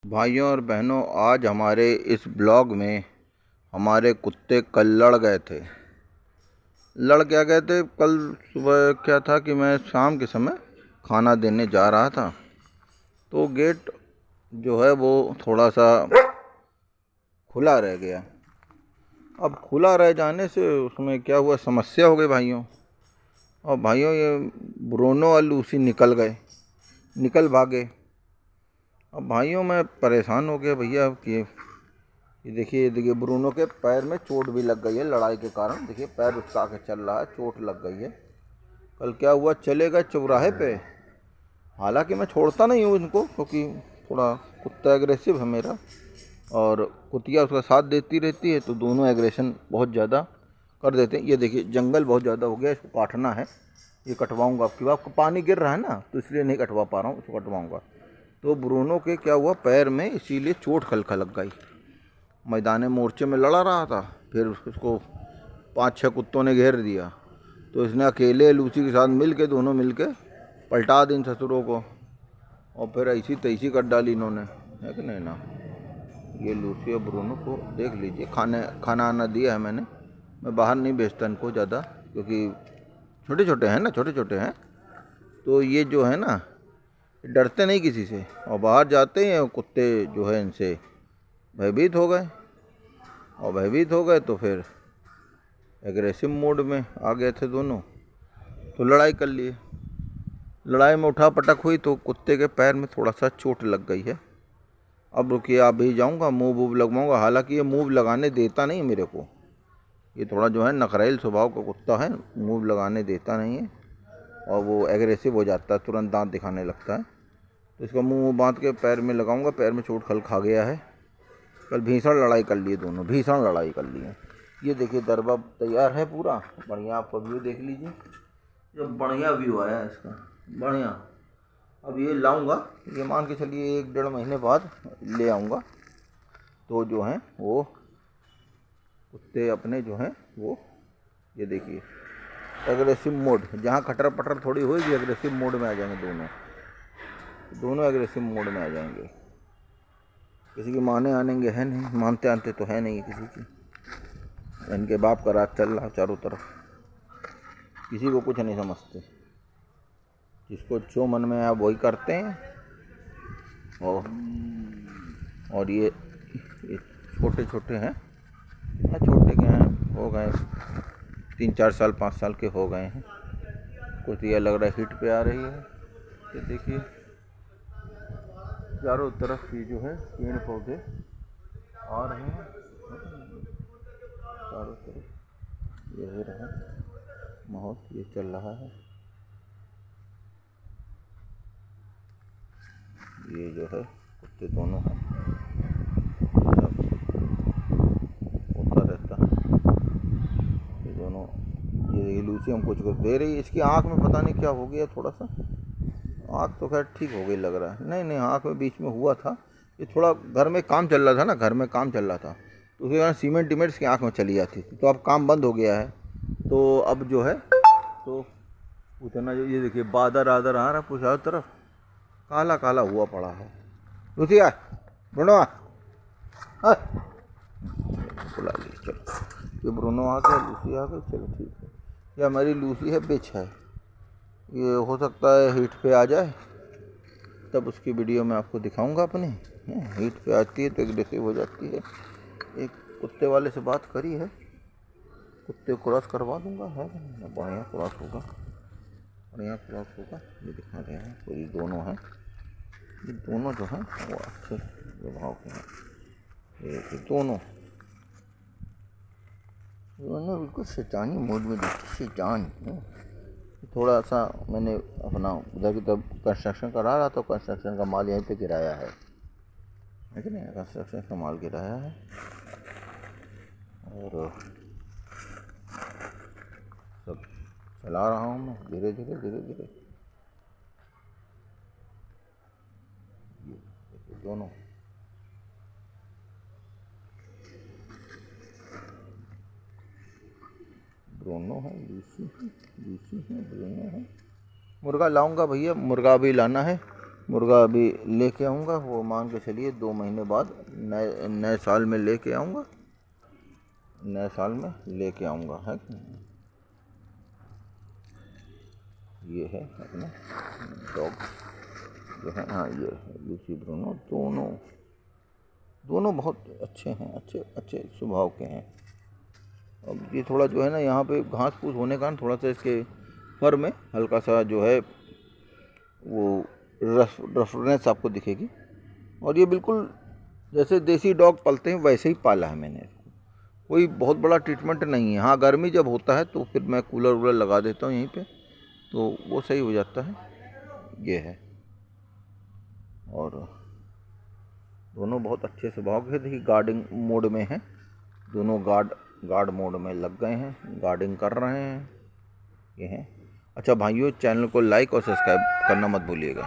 भाइयों और बहनों, आज हमारे इस ब्लॉग में हमारे कुत्ते कल लड़ गए थे। लड़ क्या गए थे? कल सुबह क्या था कि मैं शाम के समय खाना देने जा रहा था, तो गेट जो है वो थोड़ा सा खुला रह गया। अब खुला रह जाने से उसमें क्या हुआ, समस्या हो गई भाइयों। और भाइयों, ये ब्रूनो और लूसी निकल भागे। अब भाइयों मैं परेशान हो गया भैया कि ये देखिए ब्रूनो के पैर में चोट भी लग गई है लड़ाई के कारण। देखिए पैर उसका आके चल रहा है, चोट लग गई है। कल क्या हुआ, चले गए चौराहे पे। हालांकि मैं छोड़ता नहीं हूँ इनको, क्योंकि थोड़ा कुत्ता एग्रेसिव है मेरा, और कुतिया उसका साथ देती रहती है, तो दोनों एग्रेशन बहुत ज़्यादा कर देते हैं। ये देखिए जंगल बहुत ज़्यादा हो गया, इसको काटना है। ये कटवाऊँगा, आपको पानी गिर रहा है ना, तो इसलिए नहीं कटवा पा रहा हूँ, इसको कटवाऊँगा। तो ब्रूनो के क्या हुआ, पैर में इसीलिए चोट खलखा लग गई। मैदान मोर्चे में लड़ा रहा था, फिर उसको 5-6 कुत्तों ने घेर दिया, तो इसने अकेले लूसी के साथ दोनों मिल के पलटा दी इन ससुरों को, और फिर ऐसी तैसी कर डाली इन्होंने, है कि नहीं ना। ये लूसी और ब्रूनो को देख लीजिए, खाना आना दिया है मैंने। मैं बाहर नहीं भेजता इनको ज़्यादा, क्योंकि छोटे छोटे हैं ना, छोटे छोटे हैं, तो ये जो है ना डरते नहीं किसी से, और बाहर जाते हैं कुत्ते जो है इनसे भयभीत हो गए, तो फिर एग्रेसिव मोड में आ गए थे दोनों, तो लड़ाई कर लिए। लड़ाई में उठा पटक हुई, तो कुत्ते के पैर में थोड़ा सा चोट लग गई है। अब रुकिए, अभी जाऊंगा मूव वूव लगवाऊंगा। हालांकि ये मूव लगाने देता नहीं मेरे को, ये थोड़ा जो है नखरेल स्वभाव का कुत्ता है, मूव लगाने देता नहीं है, और वो एग्रेसिव हो जाता है, तुरंत दांत दिखाने लगता है। तो इसका मुंह बांध के पैर में लगाऊंगा। पैर में चोट खल खा गया है। कल भीषण लड़ाई कर लिए दोनों, भीषण लड़ाई कर लिए। ये देखिए दरबा तैयार है पूरा बढ़िया, आपका व्यू देख लीजिए, जो बढ़िया व्यू आया है इसका, बढ़िया। अब ये लाऊंगा, ये मान के चलिए 1-1.5 महीने बाद ले आऊँगा, तो जो हैं वो कुत्ते अपने जो हैं वो, ये देखिए एग्रेसिव मोड, जहाँ खटर पटर थोड़ी होगी एग्रेसिव मोड में आ जाएंगे दोनों एग्रेसिव मोड में आ जाएंगे। किसी की माने आनेंगे है नहीं, मानते आनते तो है नहीं किसी की। इनके बाप का राज चल रहा चारों तरफ, किसी को कुछ नहीं समझते, जिसको जो मन में आया वही करते हैं। और ये छोटे छोटे हैं, छोटे के हैं, हो गए 3-4 साल 5 साल के हो गए हैं। कुछ ये लग रहा है हिट पे आ रही है। ये देखिए चारों तरफ ये जो है पेड़ पौधे आ रहे हैं, चारों तरफ ये हो रहा है माहौल, ये चल रहा है। ये जो है कुत्ते दोनों हैं, होता रहता है ये दोनों। ये लूसी हमको कुछ दे रही है, इसकी आँख में पता नहीं क्या हो गया, थोड़ा सा आँख तो खैर ठीक हो गई लग रहा है। नहीं आँख में बीच में हुआ था, ये थोड़ा घर में काम चल रहा था ना, घर में काम चल रहा था, तो उसके कारण सीमेंट टीमेंट की आँख में चली जाती थी, तो अब काम बंद हो गया है। तो अब जो है तो उतना जो, ये देखिए बादर आदर आ रहा है चारों तरफ, काला काला हुआ पड़ा है। लूसिया ब्रुनो बुला ली, चलो ये ब्रुनो आ गया, लूसी आ गई, चलो ठीक है। ये हमारी लूसी है, बिच है, ये हो सकता है हीट पे आ जाए, तब उसकी वीडियो मैं आपको दिखाऊंगा अपने। हीट पे आती है तो एग्रेसिव हो जाती है। एक कुत्ते वाले से बात करी है, कुत्ते क्रॉस करवा दूंगा, है बढ़िया क्रॉस होगा, बढ़िया क्रॉस होगा। ये दिखा रहे हैं, तो ये दोनों हैं, ये दोनों जो हैं वो अच्छे स्वभाव के हैं। ये दोनों बिल्कुल शैतानी मूड में दिखती, शैतान। थोड़ा सा मैंने अपना उधर की तरफ कंस्ट्रक्शन करा रहा, तो कंस्ट्रक्शन का माल यहीं पे गिराया है कि नहीं, कंस्ट्रक्शन का माल गिराया है, और सब चला रहा हूँ मैं धीरे धीरे। ये दोनों ब्रूनो है, लूसी है, ब्रूनो है। मुर्गा लाऊंगा भैया, मुर्गा भी लाना है, मुर्गा अभी लेके आऊँगा, वो मान के चलिए 2 महीने बाद नए साल में लेके आऊँगा, नए साल में लेके आऊँगा है। ये है अपना डॉग जो है, हाँ ये है लूसी ब्रूनो। दोनों बहुत अच्छे हैं, अच्छे स्वभाव के हैं। अब ये थोड़ा जो है ना, यहाँ पे घास फूस होने के कारण थोड़ा सा इसके फर में हल्का सा जो है वो रफनेस आपको दिखेगी। और ये बिल्कुल जैसे देसी डॉग पालते हैं वैसे ही पाला है मैंने इसको, कोई बहुत बड़ा ट्रीटमेंट नहीं है। हाँ गर्मी जब होता है तो फिर मैं कूलर वूलर लगा देता हूँ यहीं पे, तो वो सही हो जाता है। ये है, और दोनों बहुत अच्छे स्वभाव के। देखिए गार्डिंग मोड में है दोनों, गार्ड मोड में लग गए हैं, गार्डिंग कर रहे हैं। ये हैं। अच्छा भाइयों, चैनल को लाइक और सब्सक्राइब करना मत भूलिएगा।